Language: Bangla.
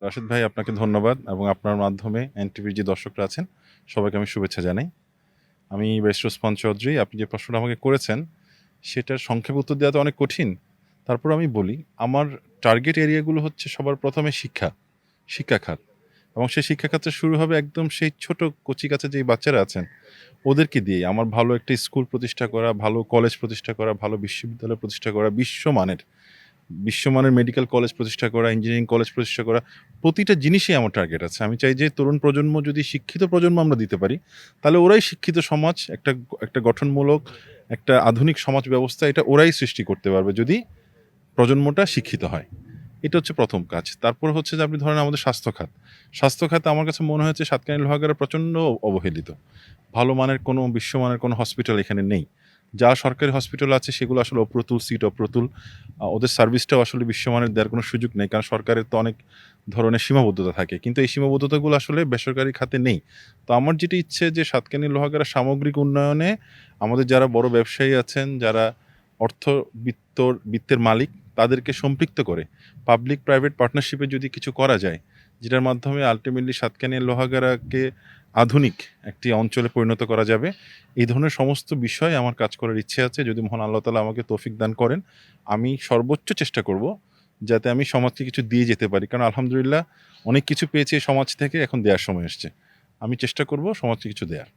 রাশেদ ভাই, আপনাকে ধন্যবাদ এবং আপনার মাধ্যমে এনটিভির যে দর্শকরা আছেন সবাইকে আমি শুভেচ্ছা জানাই। আমি ব্যারিস্টার ওসমান চৌধুরী। আপনি যে প্রশ্নটা আমাকে করেছেন সেটার সংক্ষেপে উত্তর দেওয়া তো অনেক কঠিন। তারপর আমি বলি, আমার টার্গেট এরিয়াগুলো হচ্ছে সবার প্রথমে শিক্ষা খাত, এবং সেই শিক্ষা খাতটা শুরু হবে একদম সেই ছোট কচিকাঁচা যেই বাচ্চারা আছেন ওদেরকে দিয়ে। আমার ভালো একটা স্কুল প্রতিষ্ঠা করা, ভালো কলেজ প্রতিষ্ঠা করা, ভালো বিশ্ববিদ্যালয় প্রতিষ্ঠা করা, বিশ্বমানের মেডিকেল কলেজ প্রতিষ্ঠা করা, ইঞ্জিনিয়ারিং কলেজ প্রতিষ্ঠা করা, প্রতিটা জিনিসই আমার টার্গেট আছে। আমি চাই যে তরুণ প্রজন্ম, যদি শিক্ষিত প্রজন্ম আমরা দিতে পারি, তাহলে ওরাই শিক্ষিত সমাজ, একটা একটা গঠনমূলক, একটা আধুনিক সমাজ ব্যবস্থা এটা ওরাই সৃষ্টি করতে পারবে যদি প্রজন্মটা শিক্ষিত হয়। এটা হচ্ছে প্রথম কাজ। তারপর হচ্ছে যে আপনি ধরেন আমাদের স্বাস্থ্য খাত আমার কাছে মনে হয়েছে সাতকানিয়া লোহাগাড়া প্রচণ্ড অবহেলিত। ভালো মানের কোনো বিশ্বমানের কোনো হসপিটাল এখানে নেই। যা সরকারি হসপিটাল আছে সেগুলো আসলে অপ্রতুল, সিট অপ্রতুল। ওদের সার্ভিসটাও আসলে বিশ্বমানের দেওয়ার কোনো সুযোগ নেই। কারণ সরকারের তো অনেক ধরনের সীমাবদ্ধতা থাকে। কিন্তু এই সীমাবদ্ধতাগুলো আসলে বেসরকারি খাতে নেই। তো আমার যেটা ইচ্ছে যে সাতকানিয়া লোহাগাড়া সামগ্রিক উন্নয়নে আমাদের যারা বড় ব্যবসায়ী আছেন, যারা বিত্তের মালিক, তাদেরকে সম্পৃক্ত করে পাবলিক প্রাইভেট পার্টনারশিপে যদি কিছু করা যায়, যেটার মাধ্যমে আল্টিমেটলি সাতকানিয়া লোহাগাড়াকে আধুনিক একটি অঞ্চলে পরিণত করা যাবে। এই ধরনের সমস্ত বিষয়ে আমার কাজ করার ইচ্ছে আছে। যদি মহান আল্লাহ তাআলা আমাকে তৌফিক দান করেন, আমি সর্বোচ্চ চেষ্টা করব যাতে আমি সমাজকে কিছু দিয়ে যেতে পারি। কারণ আলহামদুলিল্লাহ অনেক কিছু পেয়েছি এই সমাজ থেকে, এখন দেওয়ার সময় এসছে। আমি চেষ্টা করব সমাজকে কিছু দেয়ার।